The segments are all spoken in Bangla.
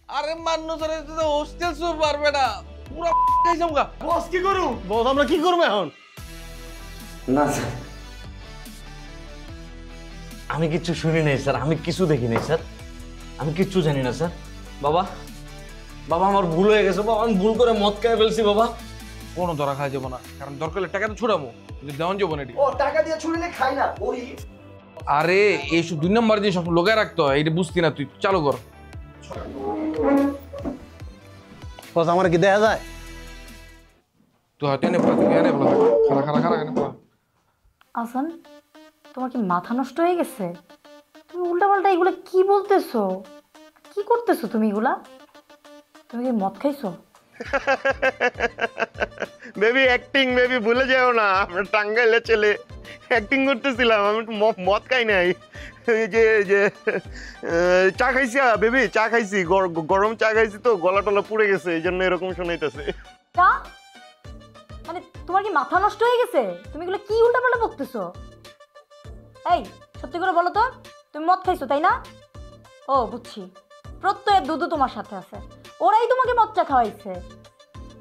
আরে মান্নু স্যার তো হোস্টেল সব পারবে না পুরো খাই যামগা। বস কি করু? বস আমরা কি করবো এখন? না স্যার, আমি কিচ্ছু শুনি নাই স্যার, আমি কিছু দেখি নাই স্যার, আমি কিচ্ছু জানি না স্যার। বাবা বাবা আমার ভুল হয়ে গেছে বাবা, আমি ভুল করে মদ খেয়ে ফেলছি বাবা। কোনো ধরা খাই যাবো না, কারণ দরকার হলে টাকা তো ছুড়াবো, কিন্তু দেওয়ান যাবো না এটি। ও টাকা দিয়ে ছুড়িলে খাই না ওই। আরে এইসব 2 নম্বর জিনিস সব লোকায় রাখতে হয়, এটা বুঝতি না তুই, চালু কর। বস আমার কি দেখা যায়? তুই হয়তো এনে পড়া, তুই এনে পড়া, খারা খারা খারা এনে পড়া। আসান, তোমার কি মাথা নষ্ট হয়ে গেছে? তুমি উল্টাপাল্টা এগুলো কি বলতেছো? কি করতেছো তুমি এগুলা? তুমি কি মদ খাইছো? বেবি অ্যাক্টিং, বেবি ভুলে যাও না আমরা টাঙ্গাইলের ছেলে, অ্যাক্টিং করতেছিলাম, আমি একটু মদ খাই নাই। এই যে চা খাইছি বেবি, চা খাইছি, গরম চা খাইছি তো গলা টলা পুড়ে গেছে, এই জন্য এরকম শোনাইতেছে। চা? মানে তোমার কি মাথা নষ্ট হয়ে গেছে? তুমি এগুলো কি উল্টাপাল্টা বকতেছো? এই সত্যি করে বলো তো, তুমি মদ খাইছো তাই না? ও বুঝছি, প্রত্যয়ের দুধু তোমার সাথে আছে, ওরাই তোমাকে মদ চা খাওয়াইছে।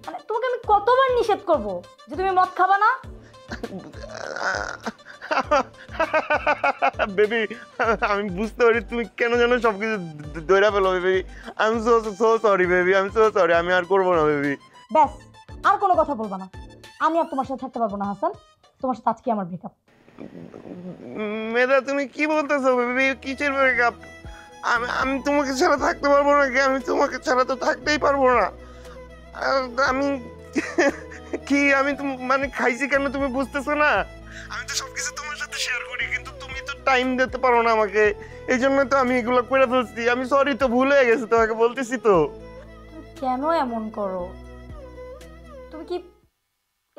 মানে তোমাকে আমি কতবার নিষেধ করব যে তুমি মদ খাবা না? বেবি আমি বুঝতে পারি তুমি কেন যেন সবকিছু দৈরা ফেলো baby, I am so sorry baby, I am so sorry, আমি আর করবো না বেবি। ব্যাস, আর কোনো কথা বলবা না। আমি আর তোমার সাথে থাকতে পারবো না হাসান, তোমার সাথে আজকে আমার ব্রেকআপ। মেধা তুমি কি বলতেছো বেবি, কিসের ব্রেকআপ? আমি তোমাকে ছাড়া থাকতে পারবো না, আমি তোমাকে ছাড়া তো থাকতেই পারবো না। আমি কি আমি মানে খাইছি কেন তুমি বুঝতেছো না? আমি তো সবকিছু তোমার সাথে শেয়ার করি, কিন্তু তুমি তো টাইম দিতে পারো না আমাকে, এই জন্য তো আমি এগুলো করে ফেলছি। আমি সরি, তো ভুল হয়ে গেছে, তোমাকে বলতেছি তো। তুমি কেন এমন করো? তুমি কি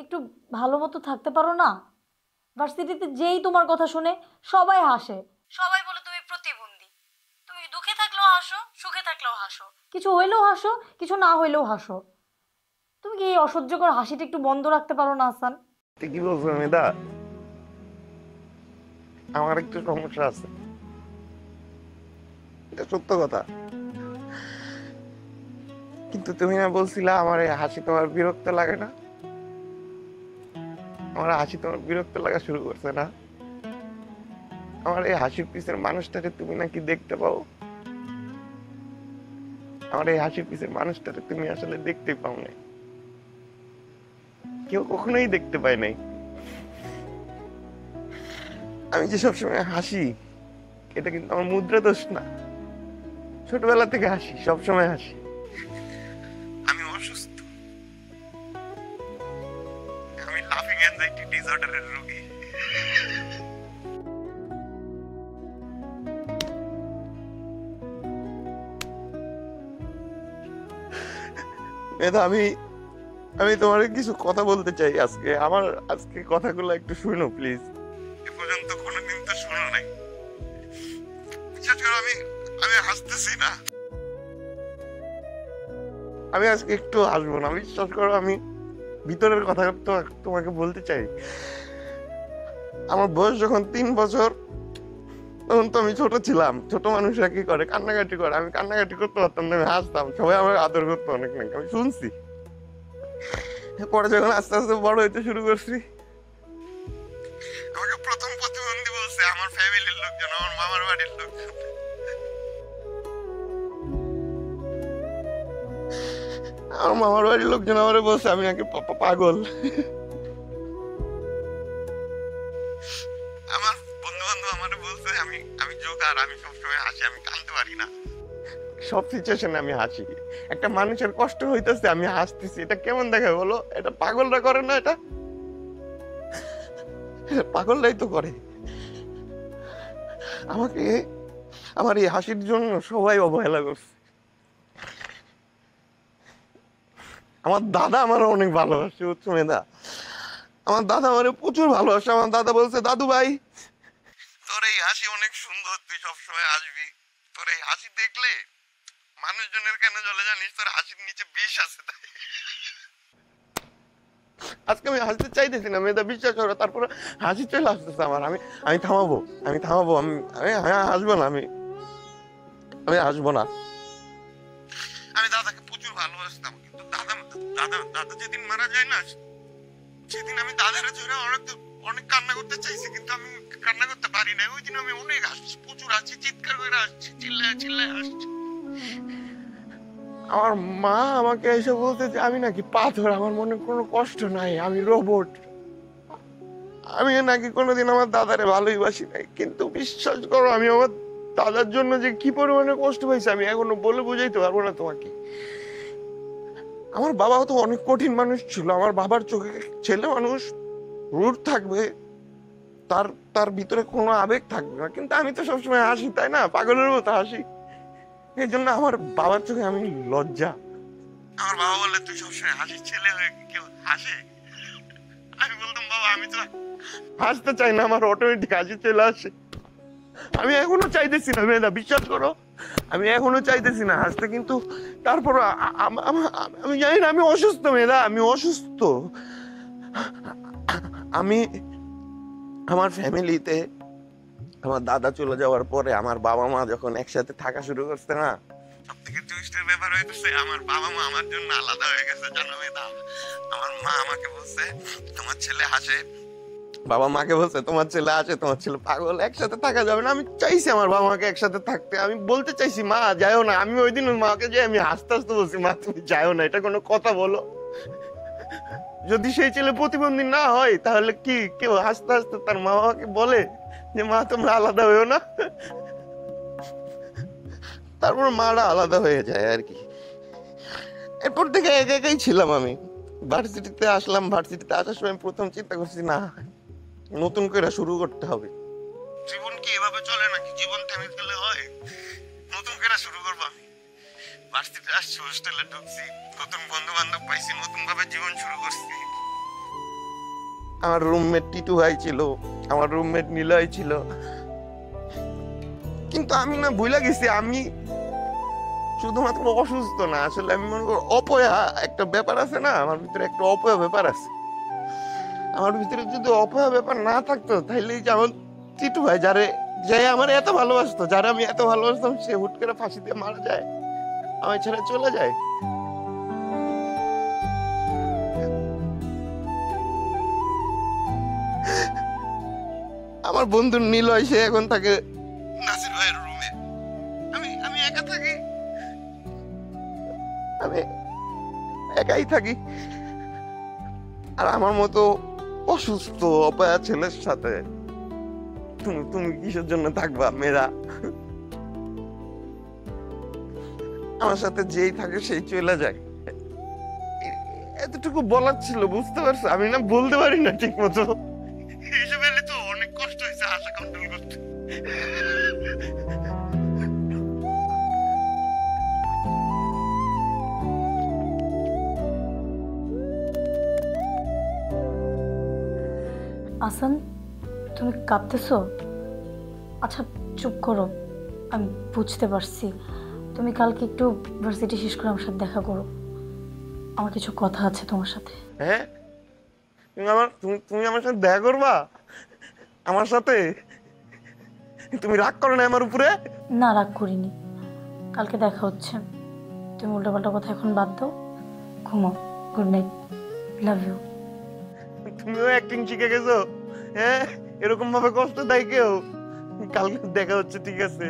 একটু ভালো মতো থাকতে পারো না? ভার্সিটিতে যেই তোমার কথা শুনে সবাই হাসে, সবাই বলে তুমি প্রতিবন্ধী। তুমি দুঃখে থাকলেও হাসো, সুখে থাকলেও হাসো, কিছু হইলেও হাসো, কিছু না হইলেও হাসো। তুমি কি এই অসহ্যকর হাসিটা একটু বন্ধ রাখতে পারো না হাসান? কি বলছো মেধা? আমার একটু সমস্যা আছে, এটা সত্য কথা, কিন্তু তুমি না বলছিলা আমার এই হাসি তোমার বিরক্ত লাগে না? আমার হাসি তোমার বিরক্ত লাগা শুরু করছে না? আমার এই হাসির পিছের মানুষটাকে তুমি নাকি দেখতে পাও, আমার এই হাসির পিছের মানুষটাকে তুমি আসলে দেখতে পাও নাই, কেউ কখনোই দেখতে পায় নাই। আমি যে সবসময় হাসি, এটা কিন্তু আমার মুদ্রা দোষ না, ছোটবেলা থেকে হাসি, সবসময় হাসি। আমি অসুস্থ, আমি লাফিং অ্যানজাইটি ডিসঅর্ডারের রোগী। মেধা আমি তোমার কিছু কথা বলতে চাই আজকে, আমার আজকে কথাগুলো একটু শুনো প্লিজ। এ পর্যন্ত কোনোদিন তো শুনো নাই, বিশেষ করে আমি হাসতেছি না, আমি আজকে একটু হাসবো না, বিশ্বাস করো, আমি ভিতরের কথা তোমাকে বলতে চাই। আমার বয়স যখন 3 বছর, তখন তো আমি ছোট ছিলাম, ছোট মানুষরা কি করে, কান্নাকাটি করে, আমি কান্নাকাটি করতে পারতাম না, আমি হাসতাম, সবাই আমার আদর করতো অনেক নাকি, আমি শুনছি। পরে যখন আস্তে আস্তে বড় হইতে শুরু করছি, আমাকে প্রথম প্রতিবন্ধী বলছে আমার ফ্যামিলির লোকজন, আমার মামার বাড়ির লোকজন। আমার মামার বাড়ির লোকজন আমারে বলছে আমি নাকি পাগল। আমার বন্ধু বান্ধব আমারে বলছে আমি জোকার, আমি সবসময় হাসি, আমি কাঁদতে পারি না, সব সিচুয়েশনে আমি হাসি। একটা মানুষের কষ্ট হইতেছে আমি হাসতেছি, এটা কেমন দেখায় বলো? এটা পাগলরা করে না, এটা পাগলরাই তো করে। আমাকে আমার এই হাসির জন্য সবাই অবহেলা করছে। আমার দাদা আমার অনেক ভালোবাসে, বুঝছো মেধা, আমার দাদা আমার প্রচুর ভালোবাসে। আমার দাদা বলছে, দাদু ভাই তোর এই হাসি অনেক সুন্দর, তুই সবসময় হাসবি, তোর এই হাসি দেখলে মানুষজনের কেন চলে জানিস, তোর হাসির নিচে বিষ আছে। তাই আজকে আমি হাসতে চাইতেছি না মেধা, বিশ্বাস করো, তারপরে হাসি চলে আসতেছে আমার। আমি থামাবো, আমি হাসবো না, আমি হাসবো না। দাদা দাদা যেদিন মারা যায় না, সেদিন আমি দাদারে জোরে অনেক কান্না করতে চাইছি, কিন্তু আমি কান্না করতে পারি না। ওই দিন আমি অনেক আসছি, প্রচুর আসছি, চিৎকার করে আসছি, চিল্লায় চিল্লায় আসছি। আমার মা আমাকে এসে বলতে যে আমি নাকি পাথর, আমার মনে কোনো কষ্ট নাই, আমি রোবট, আমি নাকি কোনোদিন আমার দাদারে ভালোই বাসি নাই। কিন্তু বিশ্বাস করো, আমি আমার দাদার জন্য যে কি পরিমাণে কষ্ট পাইছি আমি এখনো বলে বুঝাইতে পারবো না তোমাকে। আমার বাবা তো অনেক কঠিন মানুষ ছিল। আমার বাবার চোখে ছেলে মানুষ রুট থাকবে, তার তার ভিতরে কোনো আবেগ থাকবে না, কিন্তু আমি তো সবসময় হাসি, তাই না? পাগলের মতো হাসি। এই জন্য আমার বাবার চোখে আমি লজ্জা। আমার বাবা বললে তুই সবসময় হাসি, ছেলে হয়ে কেউ হাসে? আমি বলতাম বাবা আমি তো হাসতে চাই না, আমার অটোমেটিক হাসি চলে আসে। আমি এখনো চাইতেছি না মেয়েদা, বিশ্বাস করো, আমি এখনো চাইতেছি না হাসতে, কিন্তু তারপর আমি জানি না, আমি অসুস্থ মেয়েদা, আমি অসুস্থ। আমি আমার ফ্যামিলিতে আমার দাদা চলে যাওয়ার পরে আমার বাবা মা যখন একসাথে থাকা শুরু করছে না, সব থেকে টুইস্টের ব্যাপার হইতেছে আমার বাবা মা আমার জন্য আলাদা হয়ে গেছে, জানো মেয়েদা? আমার মা আমাকে বলছে তোমার ছেলে হাসে, বাবা মাকে বলছে তোমার ছেলে আছে, তোমার ছেলে পাগল, একসাথে থাকা যাবে না। আমি চাইছি আমার বাবা মাকে একসাথে থাকতে, আমি বলতে চাইছি মা যাইও না। আমি ওই দিন মাকে যে আমি হাসতে হাসতে বলছি মা তুমি যাইও না, এটা কোনো কথা বলো? যদি সেই ছেলে প্রতিবন্ধী না হয় তাহলে কি কেউ হাসতে হাসতে তার মা বাবাকে বলে যে মা তোমরা আলাদা হইও না? তারপর মারা আলাদা হয়ে যায় আর কি। এরপর থেকে একা একাই ছিলাম আমি। ভার্সিটিতে আসলাম, ভার্সিটিতে আসার সময় প্রথম চিন্তা করছি না, নতুন করে শুরু করতে হবে। জীবন কি এভাবে চলে নাকি? জীবন থেমে গেলে হয়? নতুন করে শুরু করবো আমি। ভার্সিটিতে আসছি, হোস্টেলে ঢুকছি, নতুন বন্ধু বান্ধব পাইছি, নতুন ভাবে জীবন শুরু করছি। আমার রুমমেট টিটু ভাই ছিল, আমার রুমমেট নিলয় ছিল, কিন্তু আমি না ভুলে গেছি আমি শুধুমাত্র অসুস্থ না, আসলে আমি মনে করি অপয়া একটা ব্যাপার আছে না, আমার ভিতরে একটা অপয়া ব্যাপার আছে। আমার ভিতরে যদি অপয়া ব্যাপার না থাকতো তাহলে যেমন টিটু ভাই যারে যে আমার এত ভালোবাসতো, যারা আমি এত ভালোবাসতাম, সে হুট করে ফাঁসি দিয়ে মারা যায়, আমি ছেড়ে চলে যায়। আমার বন্ধু নিলয় সে এখন থাকে নাসির ভাইয়ের রুমে, আমি একা থাকি, আমি একাই থাকি। আর আমার মতো অসুস্থ অপয়া ছেলের সাথে তুমি কিসের জন্য থাকবা মেয়েরা? আমার সাথে যেই থাকে সেই চলে যায়, এতটুকু বলার ছিল, বুঝতে পারছো? আমি না বলতে পারি না ঠিক মতো, এইসব এলে তো অনেক কষ্ট হয়েছে আশা কন্ট্রোল করতে। আসান, তুমি কাঁদতেছো? আচ্ছা চুপ করো, আমি বুঝতে পারছি। তুমি কালকে একটু ভার্সিটি শেষ করে আমার সাথে দেখা করো, আমার কিছু কথা আছে তোমার সাথে। হ্যাঁ, তুমি আমার সাথে দেখা করবা? আমার সাথে? তুমি রাগ করো না আমার উপরে? না, রাগ করিনি, কালকে দেখা হচ্ছে। তুমি উল্টাপাল্টা কথা এখন বাদ দাও, ঘুমাও। Good night, love you. তুমিও অ্যাক্টিং শিখে গেছো? হ্যাঁ, এরকম ভাবে কষ্ট দেয় কেউ? কালকে দেখা হচ্ছে, ঠিক আছে?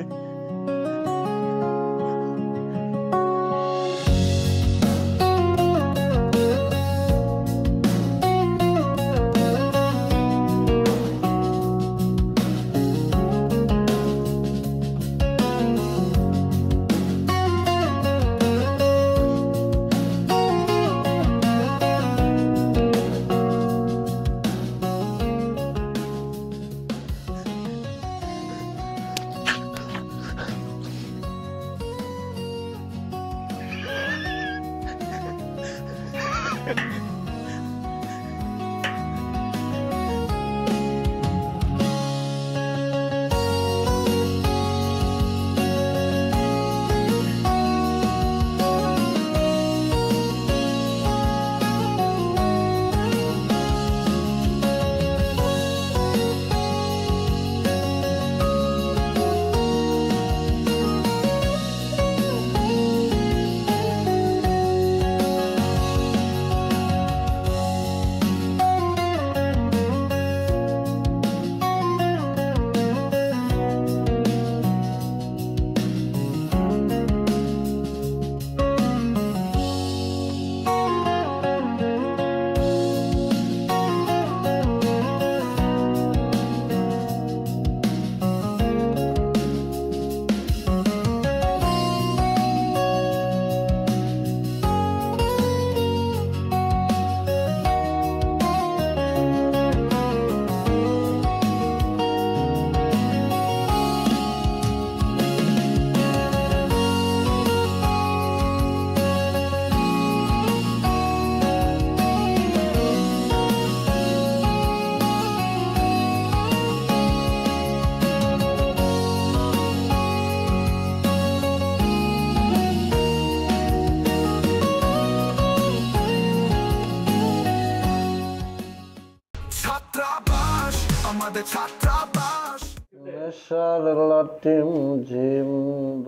নেশার লাটিম ঝিম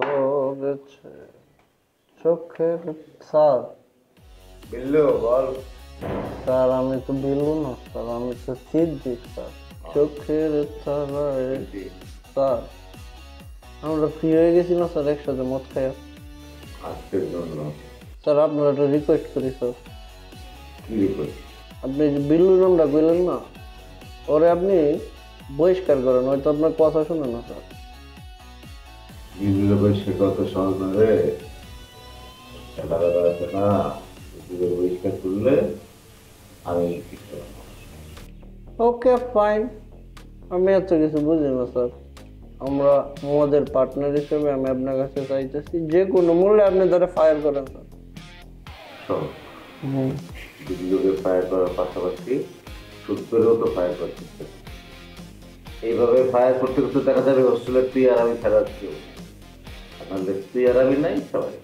ধরেছে চোখের স্যার বিল্লু বল। স্যার আমি তো বিলু না স্যার, আমি তো সিদ্দিক স্যার। চোখের তারায় স্যার আমরা ফ্রি হয়ে গেছি না স্যার একসাথে মদ খাই। আজকের জন্য স্যার আপনার একটা রিকোয়েস্ট করি স্যার। কি রিকোয়েস্ট? আপনি যে বিল্লু নামটা কইলেন না, ওরে আপনি বহিষ্কার করেন, হয়তো আপনার কথা শুনে না স্যার। বিল্লু বয়সে কত সহজ না রে, খেলা আছে না, বিল্লু পরিষ্কার করলে আমি ঠিক করবো। ওকে ফাইন, আমি এত কিছু বুঝি না স্যার। আমরা মদের পার্টনার হিসেবে আমি আপনার কাছে চাইতেছি যে কোনো মূল্যে আপনি তারা ফায়ার করেন স্যার। শোন, বিল্লুকে ফায়ার করার পাশাপাশি সূত্রেও তো ফায়ার করতে হবে। এইভাবে ফায়ার করতে করতে দেখা যাবে হোস্টেলের তুই আর আমি ফেরার কেউ, আপনাদের তুই আর আমি নাই সবাই।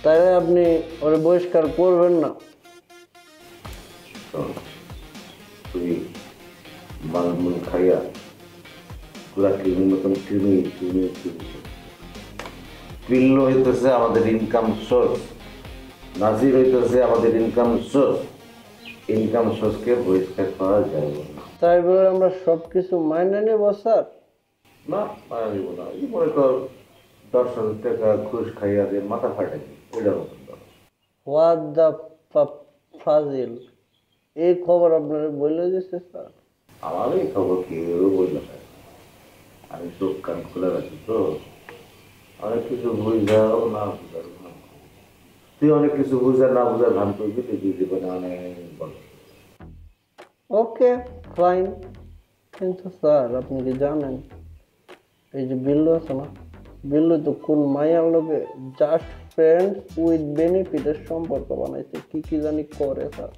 তাই আপনি ওরে বহিষ্কার করবেন না? শোন, তুই মালমূল খাইয়া পুরা কৃমির মতন কৃমি পিল্ল হইতেছে আমাদের ইনকাম সোর্স, নাজির হইতেছে আমাদের ইনকাম সোর্স। ইনকাম সোর্সকে বহিষ্কার করা যাবে না। তাই বলে আমরা সব কিছু মাইনে নেব স্যার? না মারা দিব না, এই মনে কর 10,000 টাকা ঘুষ খাইয়া দিয়ে মাথা ফাটাই ওইটার মতন ধরো। হোয়াট দ্য ফাজিল, এই খবর আপনারা বলে দিচ্ছে স্যার? আমার এই খবর কেউ বলল না, আমি চোখ কান খোলা রাখি তো, অনেক কিছু বুঝাও না বুঝার ভান। তুই অনেক কিছু বুঝা না বুঝার ভান করবি, তুই জীবনে অনেক বল। ওকে ফাইন, কিন্তু স্যার আপনি কি জানেন এই যে বিল্লু আছে না, বিল্লু তো কোন মায়ার লোকে জাস্ট ফ্রেন্ড উইথ বেনিফিটের সম্পর্ক বানাইছে, কি কি জানি করে স্যার।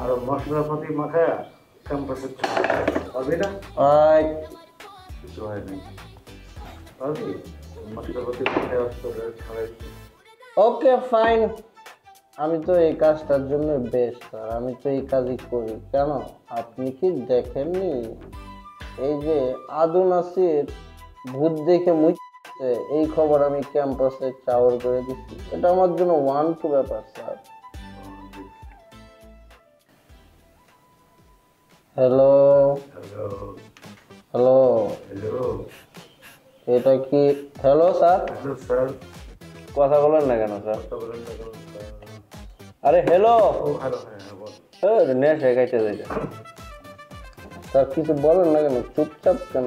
আর মশলাপাতি মাখায় ক্যাম্পাসে পারবি না? কিছু হয় নাই, পারবি? মশলাপাতি মাখায় খাওয়াই। ওকে ফাইন, আমি তো এই কাজটার জন্য বেস্ট স্যার, আমি তো এই কাজই করি। কেন আপনি কি দেখেননি এই যে আদু নাসির ভূত দেখে মুছছে, এই খবর আমি ক্যাম্পাসে চাওয়ার করে দিচ্ছি। এটা আমার জন্য 1-2 ব্যাপার স্যার। হ্যালো হ্যালো, এটা কি? হ্যালো স্যার, স্যার কথা বলেন না কেন স্যার? আরে হ্যালো, নেশা খাইতে যাই স্যার, কিছু বলেন না কেন? চুপচাপ কেন?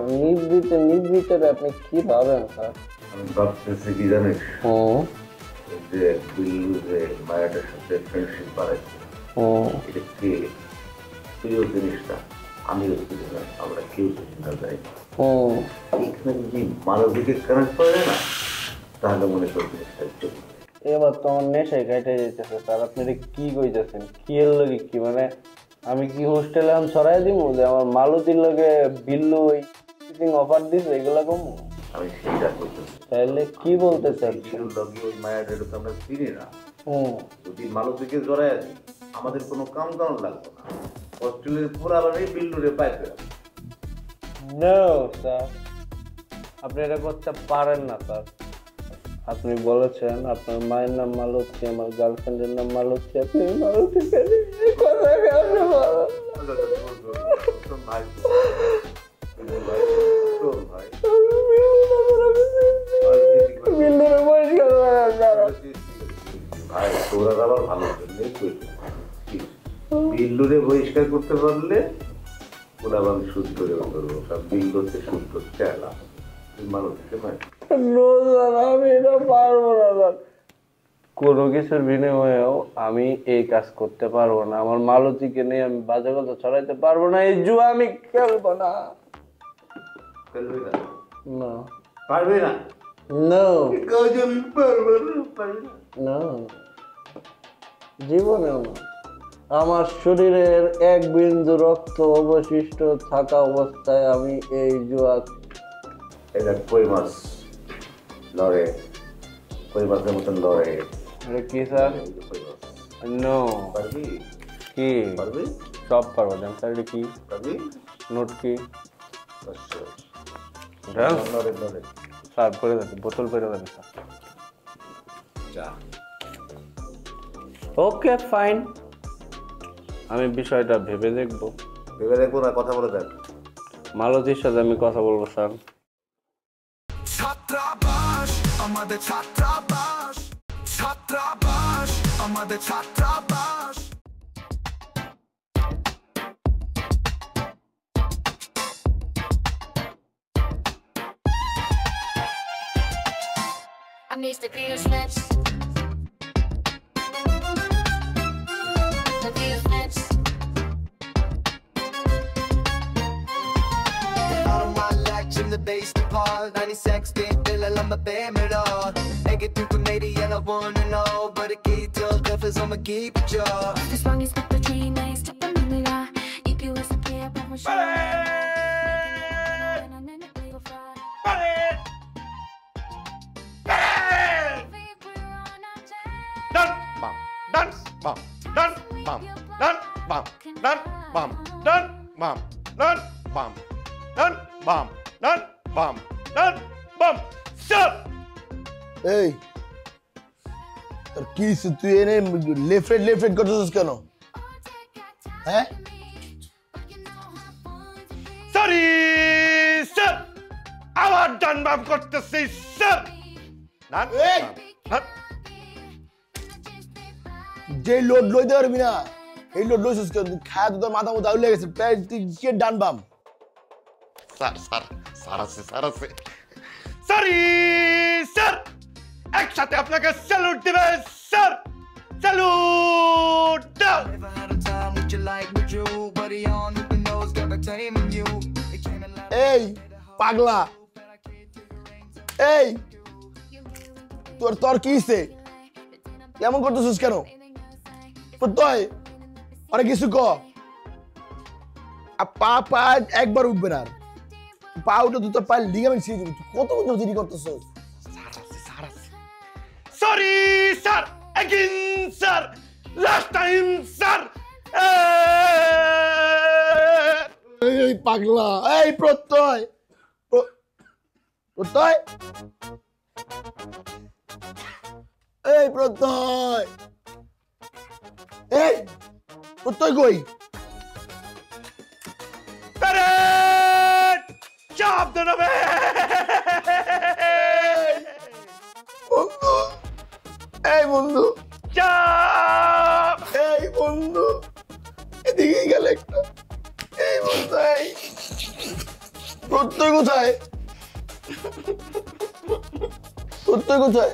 নির্বিতে আপনি কি ভাবেন স্যার? আমি ভাবতেছি কি জানিস, যে বিল্লু যে মায়াটার সাথে ফ্রেন্ডশিপ বাড়াইছে, এটা কে? তুইও জিনিসটা, আমিও চিনি না, আমরা কেউ চিনি না যাই। এখানে যদি মানবিকের কানেক্ট করে না, তাহলে মনে করি জিনিসটা চলবে। এবার তো আমার নেশায় কাটে যেতেছে স্যার, আপনি এটা কি কইতেছেন? কি এর লগে কি মানে আমি কি হোস্টেলে আমি ছড়াই দিব যে আমার মালতির লগে বিল্লু ওই অফার দিছে এগুলা কম? আমি সেটা করতেছি। তাহলে কি বলতে চান? বিল্লুর লগে ওই মায়াটা তো আমরা চিনি না, যদি মালতিকে জড়াই আছি আমাদের কোনো কাম কারণ লাগবে না, হোস্টেলের পুরাবারই বিল্লুরে পাইতে হবে। নো স্যার, আপনি এটা করতে পারেন না স্যার। আপনি বলেছেন আপনার মায়ের নাম মালতী, আমার গার্লফ্রেন্ডের নাম মালতী, আপনি মালতীকে কথা কেন বলেন? ভাই ভাই বিল্লুরে পরিষ্কার করেন স্যার। ভাই তোরা আবার ভালো জন্যই কইতে, বিল্লুরে বহিষ্কার করতে পারলে ওরা সুদ করে করবো, সব বিল করতে সুদ করতে এলাম মানুষকে পাই। আমি এটা পারবো না স্যার, কোনো কিছুর বিনিময়েও আমি এই কাজ করতে পারবো না। আমার মালতীকে নিয়ে আমি বাজে কথা ছড়াইতে পারবো না, এই জুয়া আমি খেলবো না। খেলবি না? না পারবি না? নো পারবো না, না, জীবনেও না। আমার শরীরের এক বিন্দু রক্ত অবশিষ্ট থাকা অবস্থায় আমি এই জুয়া। এটা কই মাছ লড়ে, কই মাছের মতন লড়ে। কি স্যার? নো। পারবি? কি পারবি? সব পারবো। দেন স্যার, এটা কি? রাজি? নোট কি? আচ্ছা। দেন নড়ে নড়ে। স্যার, পরে দেন, বোতল পরে দেন স্যার। যা। ওকে ফাইন, আমি বিষয়টা ভেবে দেখবো। ভেবে দেখবো না, কথা বলে দেন। মালতীর সাথে আমি কথা বলবো স্যার। ছাত্রাবাস আমাদের ছাত্রাবাস, ছাত্রাবাস আমাদের ছাত্রাবাস। I need the beers next. The beers next. Out of my legs in the basement part 96 bit bill I'm a bammer all Make it through Canadian and I wanna know But it get till covers on my keep it job As long as the dream is to the minute if you listen care about my show. Dun bum, dun bum, dun bum, dun bum, dun bum, dun bum, dun bum, dun bum, dun bum, dun bum. Stop! এই তোর কি তুই এনে লেফট রাইট করতেছিস কেন? হ্যাঁ, Sorry, sir. আবার ডান বাম করতেছি, sir. ডান এই! বাম, ডান। যে লোড লইতে পারবি না, এই লোড লইছিস কেন? তুই খায়া তো তোর মাথা মতো আউলে গেছে, প্রায় তুই কি ডান বাম? স্যার আছে। Sorry, sir. একসাথে আপনাকে স্যালুট দিবে, স্যার। স্যালুট দাও। Never had a time with you like with you Buddy on who knows got a time in you It came in like এই পাগলা, এই তোর কি হইছে? এমন করতেছিস কেন? প্রত্যয় অনেক কিছু ক। পা একবার উঠবে না, পা উঠে তুই তোর পায়ের লিগামেন্ট ছিঁড়ে দিবি। তুই কত দেরি করতেছিস? Sorry, sir. Again, sir. Last time, sir. এই পাগলা, এই প্রত্যয়, প্রত্যয়, এই প্রত্যয়, এই প্রত্যয় কই? Parrot! Chop the number! বন্ধু, এই বন্ধু, Chop! এই বন্ধু, এদিকে গেল একটা। এই বন্ধু, এই প্রত্যয় কোথায়? প্রত্যয় কোথায়?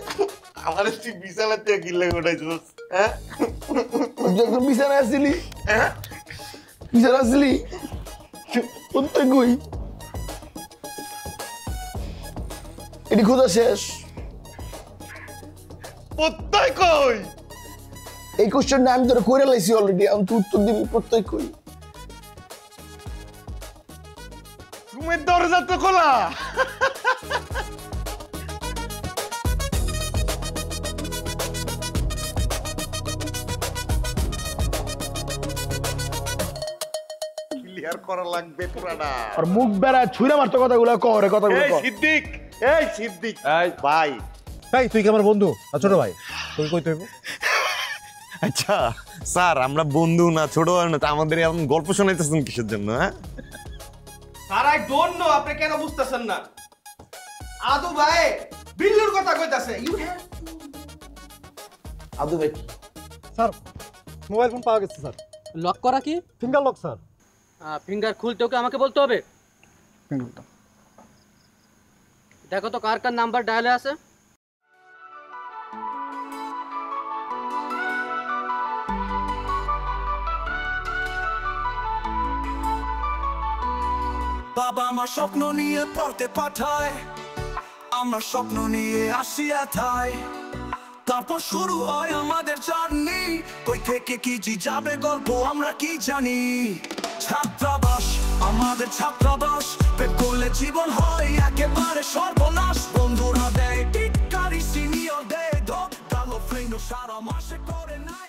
আমার তুই বিশালের থেকে কিনলে গোটাইছিস, হ্যাঁ? যখন বিছানায় আসছিলি, হ্যাঁ? বিছানায় আসছিলি, প্রত্যয় কই? এটি খোঁজা শেষ। প্রত্যয় কই? এই কোশ্চেনটা আমি তোরা করে লাইছি অলরেডি, আমি তুই উত্তর দিবি প্রত্যয় কই? রুমের দরজা তো খোলা। ক্লিয়ার করা লাগবে পুরাটা। আর মুখ বেড়া ছুঁড়ে মারতো কথাগুলো করে, কথাগুলো এই কর। সিদ্দিক, এই ভাই। তাই তুই কি আমার বন্ধু না ছোট ভাই? তুই কই তুই? আচ্ছা স্যার, আমরা বন্ধু না ছোট না, তা আমাদের এমন গল্প শোনাইতেছেন কিসের জন্য? হ্যাঁ স্যার, আই ডোন্ট নো আপনি কেন বুঝতেছেন না। আদু ভাই বিল্লুর কথা কইতাছে। ইউ হ্যাভ আদু ভাই, স্যার মোবাইল ফোন পাওয়া গেছে স্যার। লক করা কি? Finger lock sir. ফিঙ্গার খুলতে ওকে আমাকে বলতে হবে। দেখো তো কার কার নাম্বার ডায়ালে আছে। বাবা আমার স্বপ্ন নিয়ে পড়তে পাঠায়, আমরা স্বপ্ন নিয়ে আসি এথায়। তারপর শুরু হয় আমাদের জার্নি, কই থেকে কি যাবে গল্প আমরা কি জানি। ছাত্রাবাস আমাদের ছাত্রাবাস, পেট করলে জীবন হয় একেবারে সর্বনাশ। বন্ধুরা দেয় টিটকারি, সিনিয়র দেয় ধপ, কালো ফ্রেন্ড সারা মাসে করে নাই।